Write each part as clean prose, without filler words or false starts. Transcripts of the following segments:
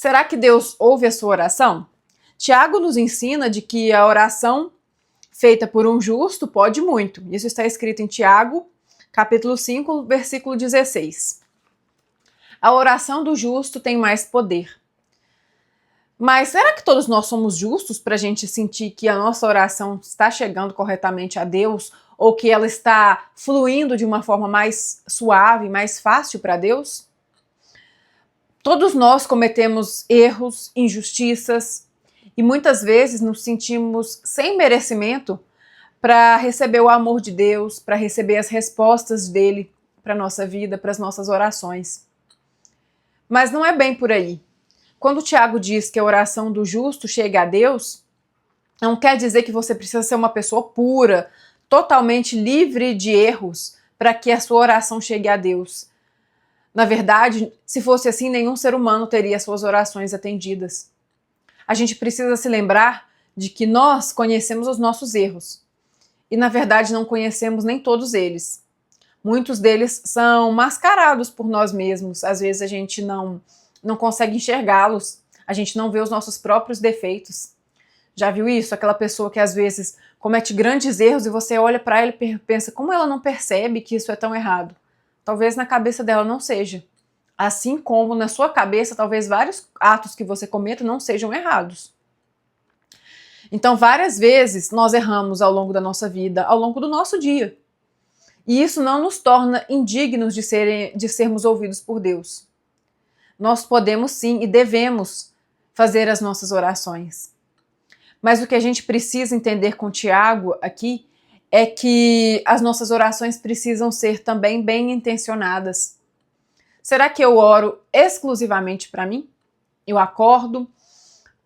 Será que Deus ouve a sua oração? Tiago nos ensina de que a oração feita por um justo pode muito. Isso está escrito em Tiago, capítulo 5, versículo 16. A oração do justo tem mais poder. Mas será que todos nós somos justos para a gente sentir que a nossa oração está chegando corretamente a Deus ou que ela está fluindo de uma forma mais suave, mais fácil para Deus? Todos nós cometemos erros, injustiças e muitas vezes nos sentimos sem merecimento para receber o amor de Deus, para receber as respostas dele para a nossa vida, para as nossas orações. Mas não é bem por aí. Quando o Tiago diz que a oração do justo chega a Deus, não quer dizer que você precisa ser uma pessoa pura, totalmente livre de erros, para que a sua oração chegue a Deus. Na verdade, se fosse assim, nenhum ser humano teria suas orações atendidas. A gente precisa se lembrar de que nós conhecemos os nossos erros. E, na verdade, não conhecemos nem todos eles. Muitos deles são mascarados por nós mesmos. Às vezes a gente não consegue enxergá-los. A gente não vê os nossos próprios defeitos. Já viu isso? Aquela pessoa que às vezes comete grandes erros e você olha para ela e pensa, como ela não percebe que isso é tão errado? Talvez na cabeça dela não seja. Assim como na sua cabeça, talvez vários atos que você cometa não sejam errados. Então, várias vezes nós erramos ao longo da nossa vida, ao longo do nosso dia. E isso não nos torna indignos de sermos ouvidos por Deus. Nós podemos sim e devemos fazer as nossas orações. Mas o que a gente precisa entender com Tiago aqui é que as nossas orações precisam ser também bem intencionadas. Será que eu oro exclusivamente para mim? Eu acordo,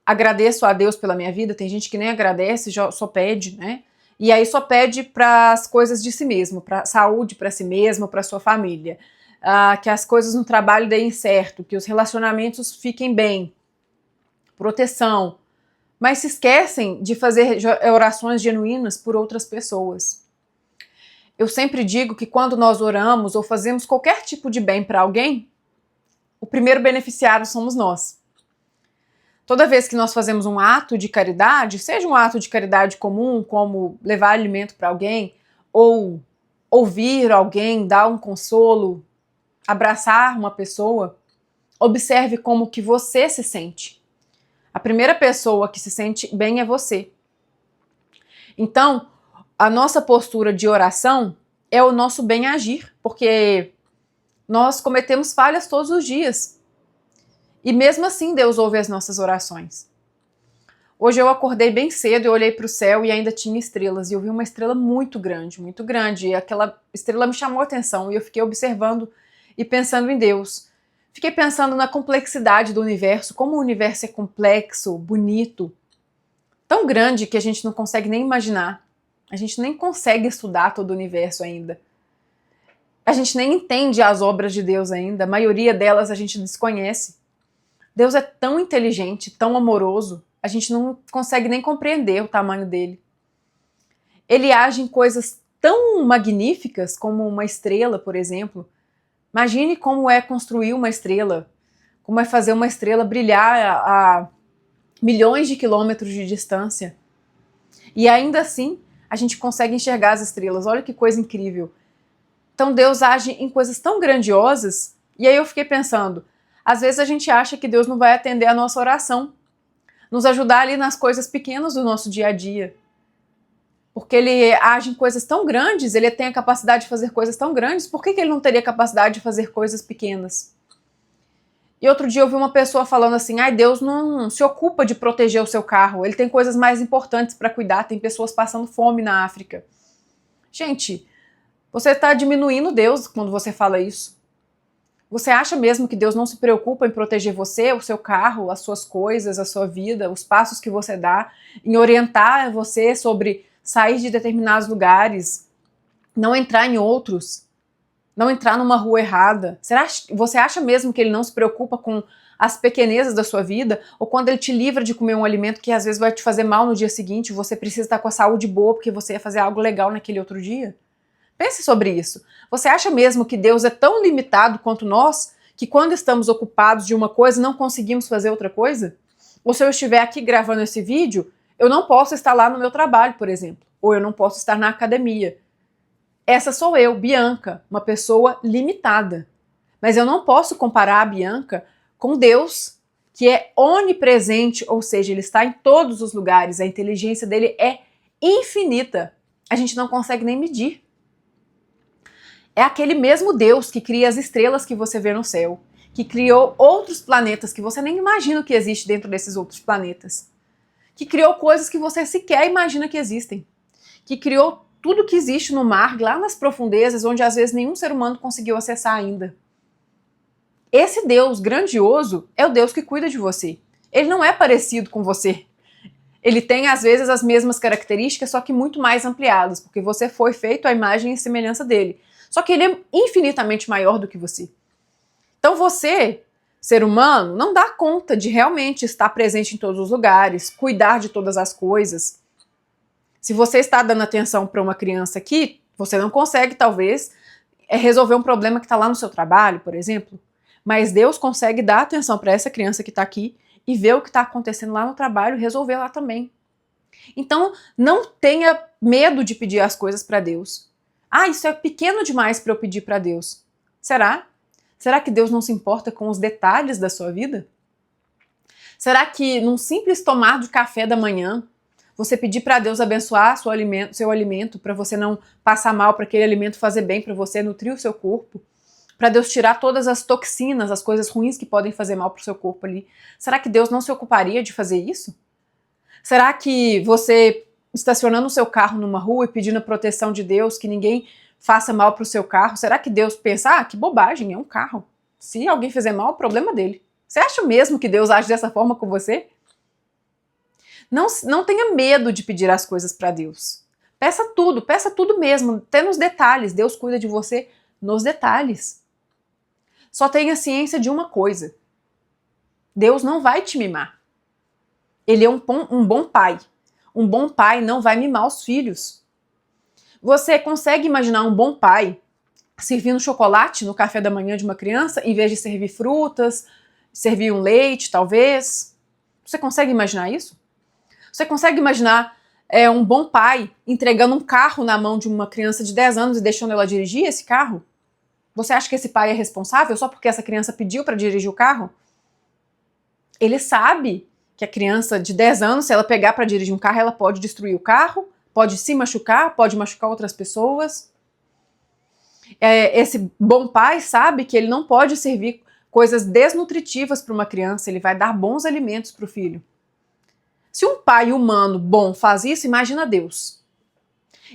agradeço a Deus pela minha vida, tem gente que nem agradece, só pede, né? E aí só pede para as coisas de si mesmo, para saúde para si mesmo, para sua família. Que as coisas no trabalho deem certo, que os relacionamentos fiquem bem, proteção. Mas se esquecem de fazer orações genuínas por outras pessoas. Eu sempre digo que quando nós oramos ou fazemos qualquer tipo de bem para alguém, o primeiro beneficiário somos nós. Toda vez que nós fazemos um ato de caridade, seja um ato de caridade comum, como levar alimento para alguém, ou ouvir alguém, dar um consolo, abraçar uma pessoa, observe como que você se sente. A primeira pessoa que se sente bem é você. Então, a nossa postura de oração é o nosso bem-agir, porque nós cometemos falhas todos os dias. E mesmo assim, Deus ouve as nossas orações. Hoje eu acordei bem cedo, eu olhei para o céu e ainda tinha estrelas. E eu vi uma estrela muito grande, muito grande. E aquela estrela me chamou a atenção e eu fiquei observando e pensando em Deus. Fiquei pensando na complexidade do universo, como o universo é complexo, bonito, tão grande que a gente não consegue nem imaginar. A gente nem consegue estudar todo o universo ainda. A gente nem entende as obras de Deus ainda, a maioria delas a gente desconhece. Deus é tão inteligente, tão amoroso, a gente não consegue nem compreender o tamanho dele. Ele age em coisas tão magníficas como uma estrela, por exemplo. Imagine como é construir uma estrela, como é fazer uma estrela brilhar a milhões de quilômetros de distância. E ainda assim, a gente consegue enxergar as estrelas. Olha que coisa incrível. Então Deus age em coisas tão grandiosas. E aí eu fiquei pensando, às vezes a gente acha que Deus não vai atender a nossa oração, nos ajudar ali nas coisas pequenas do nosso dia a dia. Porque ele age em coisas tão grandes, ele tem a capacidade de fazer coisas tão grandes, por que ele não teria capacidade de fazer coisas pequenas? E outro dia eu vi uma pessoa falando assim, Deus não se ocupa de proteger o seu carro, ele tem coisas mais importantes para cuidar, tem pessoas passando fome na África. Gente, você está diminuindo Deus quando você fala isso. Você acha mesmo que Deus não se preocupa em proteger você, o seu carro, as suas coisas, a sua vida, os passos que você dá, em orientar você sobre sair de determinados lugares, não entrar em outros, não entrar numa rua errada? Você acha mesmo que ele não se preocupa com as pequenezas da sua vida? Ou quando ele te livra de comer um alimento que às vezes vai te fazer mal no dia seguinte, você precisa estar com a saúde boa porque você ia fazer algo legal naquele outro dia? Pense sobre isso. Você acha mesmo que Deus é tão limitado quanto nós, que quando estamos ocupados de uma coisa, não conseguimos fazer outra coisa? Ou se eu estiver aqui gravando esse vídeo, eu não posso estar lá no meu trabalho, por exemplo. Ou eu não posso estar na academia. Essa sou eu, Bianca, uma pessoa limitada. Mas eu não posso comparar a Bianca com Deus, que é onipresente, ou seja, ele está em todos os lugares, a inteligência dele é infinita. A gente não consegue nem medir. É aquele mesmo Deus que cria as estrelas que você vê no céu, que criou outros planetas que você nem imagina o que existe dentro desses outros planetas, que criou coisas que você sequer imagina que existem, que criou tudo que existe no mar, lá nas profundezas, onde às vezes nenhum ser humano conseguiu acessar ainda. Esse Deus grandioso é o Deus que cuida de você. Ele não é parecido com você. Ele tem, às vezes, as mesmas características, só que muito mais ampliadas, porque você foi feito à imagem e semelhança dele. Só que ele é infinitamente maior do que você. Então você, ser humano, não dá conta de realmente estar presente em todos os lugares, cuidar de todas as coisas. Se você está dando atenção para uma criança aqui, você não consegue, talvez, resolver um problema que está lá no seu trabalho, por exemplo. Mas Deus consegue dar atenção para essa criança que está aqui e ver o que está acontecendo lá no trabalho e resolver lá também. Então, não tenha medo de pedir as coisas para Deus. Ah, isso é pequeno demais para eu pedir para Deus. Será? Será que Deus não se importa com os detalhes da sua vida? Será que num simples tomar de café da manhã, você pedir para Deus abençoar seu alimento, para você não passar mal, para aquele alimento fazer bem para você, nutrir o seu corpo, para Deus tirar todas as toxinas, as coisas ruins que podem fazer mal para o seu corpo ali? Será que Deus não se ocuparia de fazer isso? Será que você estacionando o seu carro numa rua e pedindo a proteção de Deus, que ninguém faça mal para o seu carro, será que Deus pensa, que bobagem, é um carro. Se alguém fizer mal, é o problema dele. Você acha mesmo que Deus age dessa forma com você? Não tenha medo de pedir as coisas para Deus. Peça tudo mesmo, até nos detalhes. Deus cuida de você nos detalhes. Só tenha ciência de uma coisa. Deus não vai te mimar. Ele é um bom pai. Um bom pai não vai mimar os filhos. Você consegue imaginar um bom pai servindo chocolate no café da manhã de uma criança, em vez de servir frutas, servir um leite, talvez? Você consegue imaginar isso? Você consegue imaginar um bom pai entregando um carro na mão de uma criança de 10 anos e deixando ela dirigir esse carro? Você acha que esse pai é responsável só porque essa criança pediu para dirigir o carro? Ele sabe que a criança de 10 anos, se ela pegar para dirigir um carro, ela pode destruir o carro, pode se machucar, pode machucar outras pessoas. Esse bom pai sabe que ele não pode servir coisas desnutritivas para uma criança, ele vai dar bons alimentos para o filho. Se um pai humano bom faz isso, imagina Deus.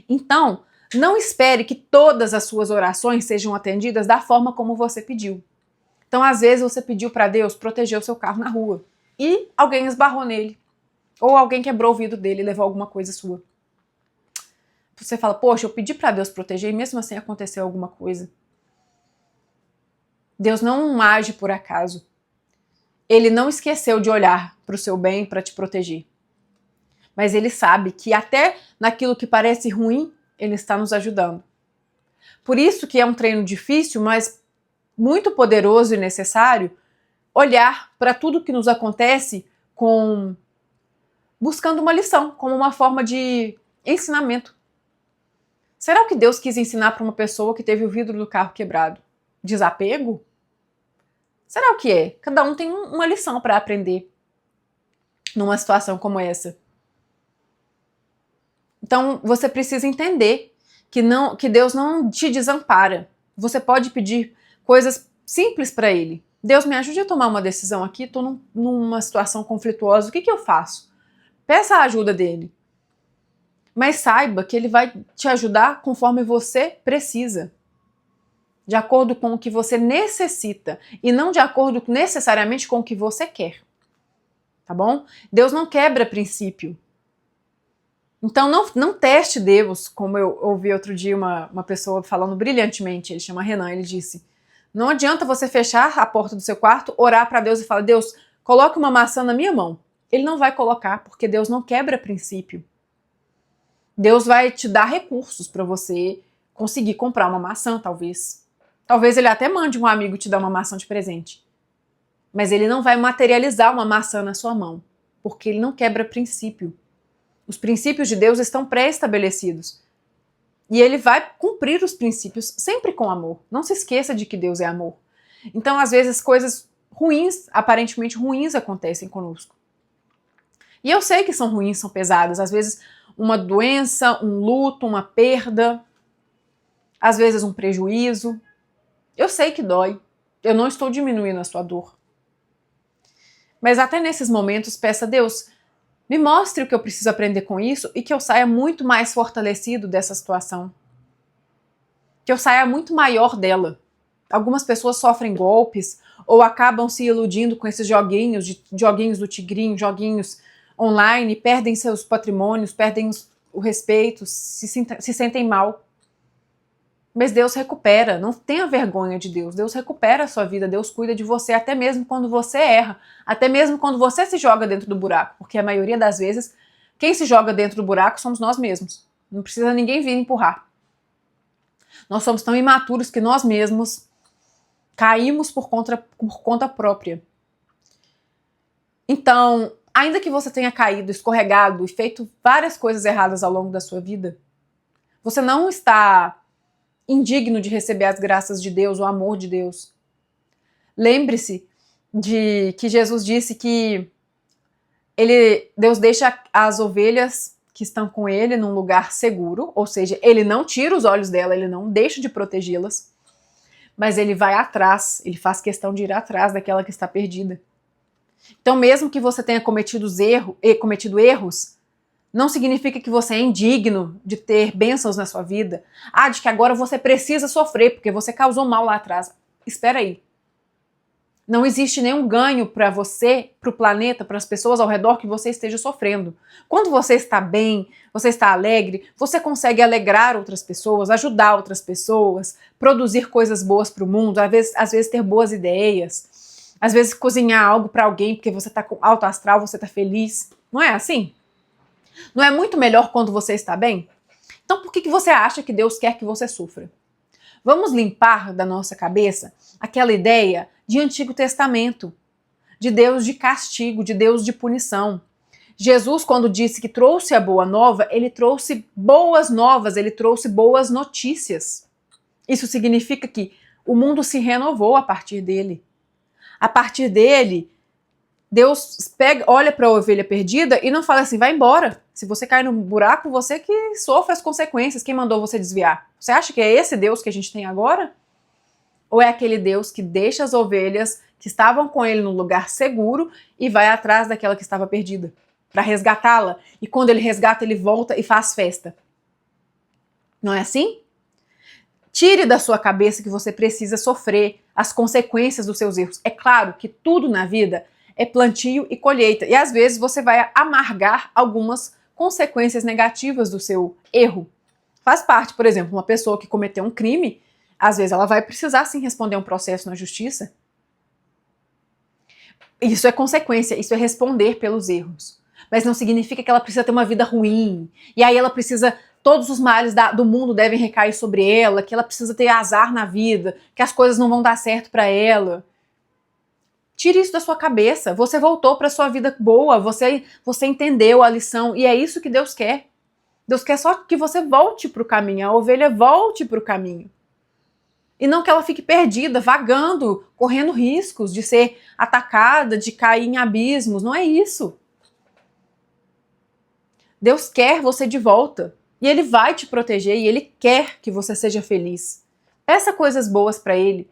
Então, não espere que todas as suas orações sejam atendidas da forma como você pediu. Então, às vezes, você pediu para Deus proteger o seu carro na rua e alguém esbarrou nele. Ou alguém quebrou o vidro dele e levou alguma coisa sua. Você fala, poxa, eu pedi para Deus proteger e mesmo assim aconteceu alguma coisa. Deus não age por acaso. Ele não esqueceu de olhar para o seu bem para te proteger. Mas ele sabe que até naquilo que parece ruim, ele está nos ajudando. Por isso que é um treino difícil, mas muito poderoso e necessário, olhar para tudo que nos acontece buscando uma lição, como uma forma de ensinamento. Será que Deus quis ensinar para uma pessoa que teve o vidro do carro quebrado? Desapego? Será o que é? Cada um tem uma lição para aprender numa situação como essa. Então, você precisa entender que Deus não te desampara. Você pode pedir coisas simples para Ele. Deus, me ajude a tomar uma decisão aqui, estou numa situação conflituosa, o que eu faço? Peça a ajuda dele. Mas saiba que Ele vai te ajudar conforme você precisa. De acordo com o que você necessita. E não de acordo necessariamente com o que você quer. Tá bom? Deus não quebra princípio. Então não teste Deus, como eu ouvi outro dia uma pessoa falando brilhantemente, ele chama Renan, ele disse, não adianta você fechar a porta do seu quarto, orar para Deus e falar, Deus, coloque uma maçã na minha mão. Ele não vai colocar, porque Deus não quebra princípio. Deus vai te dar recursos para você conseguir comprar uma maçã, talvez. Talvez ele até mande um amigo te dar uma maçã de presente. Mas ele não vai materializar uma maçã na sua mão, porque ele não quebra princípio. Os princípios de Deus estão pré-estabelecidos. E ele vai cumprir os princípios sempre com amor. Não se esqueça de que Deus é amor. Então, às vezes, coisas ruins, aparentemente ruins, acontecem conosco. E eu sei que são ruins, são pesadas. Às vezes, uma doença, um luto, uma perda. Às vezes, um prejuízo. Eu sei que dói. Eu não estou diminuindo a sua dor. Mas até nesses momentos, peça a Deus, me mostre o que eu preciso aprender com isso e que eu saia muito mais fortalecido dessa situação. Que eu saia muito maior dela. Algumas pessoas sofrem golpes ou acabam se iludindo com esses joguinhos do tigrinho, joguinhos online, perdem seus patrimônios, perdem o respeito, se sentem mal. Mas Deus recupera, não tenha vergonha de Deus. Deus recupera a sua vida, Deus cuida de você até mesmo quando você erra, até mesmo quando você se joga dentro do buraco, porque a maioria das vezes, quem se joga dentro do buraco somos nós mesmos. Não precisa ninguém vir empurrar. Nós somos tão imaturos que nós mesmos caímos por conta própria. Então, ainda que você tenha caído, escorregado e feito várias coisas erradas ao longo da sua vida, você não está indigno de receber as graças de Deus, o amor de Deus. Lembre-se de que Jesus disse que Deus deixa as ovelhas que estão com ele num lugar seguro, ou seja, ele não tira os olhos dela, ele não deixa de protegê-las, mas ele vai atrás, ele faz questão de ir atrás daquela que está perdida. Então, mesmo que você tenha cometido erros, não significa que você é indigno de ter bênçãos na sua vida. De que agora você precisa sofrer porque você causou mal lá atrás. Espera aí. Não existe nenhum ganho para você, para o planeta, para as pessoas ao redor que você esteja sofrendo. Quando você está bem, você está alegre, você consegue alegrar outras pessoas, ajudar outras pessoas, produzir coisas boas para o mundo, às vezes ter boas ideias, às vezes cozinhar algo para alguém porque você está com alto astral, você está feliz. Não é assim? Não é muito melhor quando você está bem? Então por que você acha que Deus quer que você sofra? Vamos limpar da nossa cabeça aquela ideia de Antigo Testamento, de Deus de castigo, de Deus de punição. Jesus, quando disse que trouxe a boa nova, ele trouxe boas novas, ele trouxe boas notícias. Isso significa que o mundo se renovou a partir dele. A partir dele, Deus olha para a ovelha perdida e não fala assim, vai embora. Se você cair no buraco, você que sofre as consequências. Quem mandou você desviar? Você acha que é esse Deus que a gente tem agora? Ou é aquele Deus que deixa as ovelhas que estavam com ele num lugar seguro e vai atrás daquela que estava perdida para resgatá-la? E quando ele resgata, ele volta e faz festa. Não é assim? Tire da sua cabeça que você precisa sofrer as consequências dos seus erros. É claro que tudo na vida é plantio e colheita. E às vezes você vai amargar algumas consequências negativas do seu erro. Faz parte, por exemplo, uma pessoa que cometeu um crime, às vezes ela vai precisar sim responder um processo na justiça. Isso é consequência, isso é responder pelos erros. Mas não significa que ela precisa ter uma vida ruim. E aí ela precisa, todos os males do mundo devem recair sobre ela, que ela precisa ter azar na vida, que as coisas não vão dar certo para ela. Tire isso da sua cabeça. Você voltou para sua vida boa, você entendeu a lição e é isso que Deus quer. Deus quer só que você volte para o caminho, a ovelha volte para o caminho. E não que ela fique perdida, vagando, correndo riscos de ser atacada, de cair em abismos. Não é isso. Deus quer você de volta. E Ele vai te proteger e Ele quer que você seja feliz. Peça coisas boas para Ele.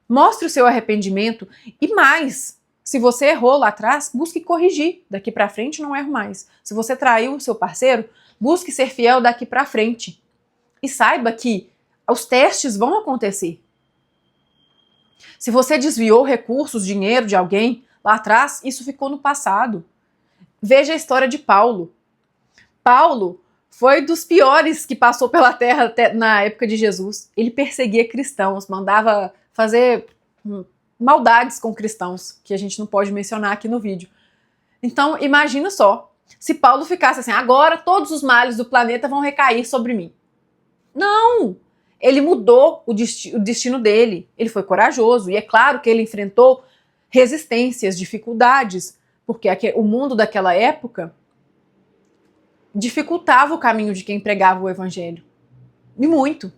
Mostre o seu arrependimento e mais, se você errou lá atrás, busque corrigir. Daqui para frente não erro mais. Se você traiu o seu parceiro, busque ser fiel daqui para frente. E saiba que os testes vão acontecer. Se você desviou recursos, dinheiro de alguém lá atrás, isso ficou no passado. Veja a história de Paulo. Paulo foi dos piores que passou pela terra até na época de Jesus. Ele perseguia cristãos, mandava fazer maldades com cristãos, que a gente não pode mencionar aqui no vídeo. Então, imagina só, se Paulo ficasse assim, agora todos os males do planeta vão recair sobre mim. Não! Ele mudou o destino dele. Ele foi corajoso. E é claro que ele enfrentou resistências, dificuldades, porque o mundo daquela época dificultava o caminho de quem pregava o evangelho. E muito.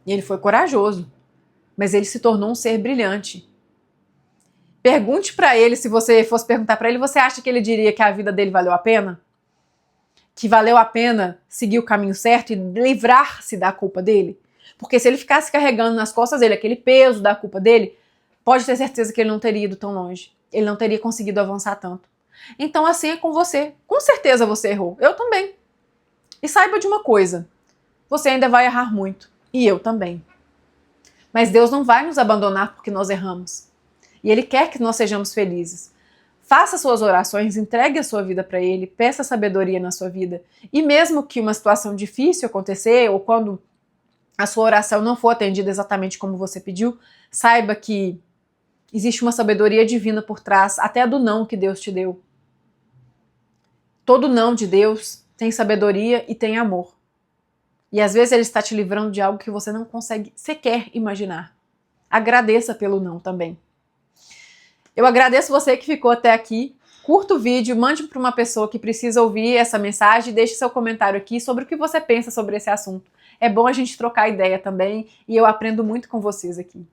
E ele foi corajoso. Mas ele se tornou um ser brilhante. Pergunte para ele, se você fosse perguntar para ele, você acha que ele diria que a vida dele valeu a pena? Que valeu a pena seguir o caminho certo e livrar-se da culpa dele? Porque se ele ficasse carregando nas costas dele aquele peso da culpa dele, pode ter certeza que ele não teria ido tão longe. Ele não teria conseguido avançar tanto. Então assim é com você. Com certeza você errou. Eu também. E saiba de uma coisa. Você ainda vai errar muito. E eu também. Mas Deus não vai nos abandonar porque nós erramos. E Ele quer que nós sejamos felizes. Faça suas orações, entregue a sua vida para Ele, peça sabedoria na sua vida. E mesmo que uma situação difícil acontecer, ou quando a sua oração não for atendida exatamente como você pediu, saiba que existe uma sabedoria divina por trás, até do não que Deus te deu. Todo não de Deus tem sabedoria e tem amor. E às vezes Ele está te livrando de algo que você não consegue sequer imaginar. Agradeça pelo não também. Eu agradeço você que ficou até aqui. Curta o vídeo, mande para uma pessoa que precisa ouvir essa mensagem, deixe seu comentário aqui sobre o que você pensa sobre esse assunto. É bom a gente trocar ideia também e eu aprendo muito com vocês aqui.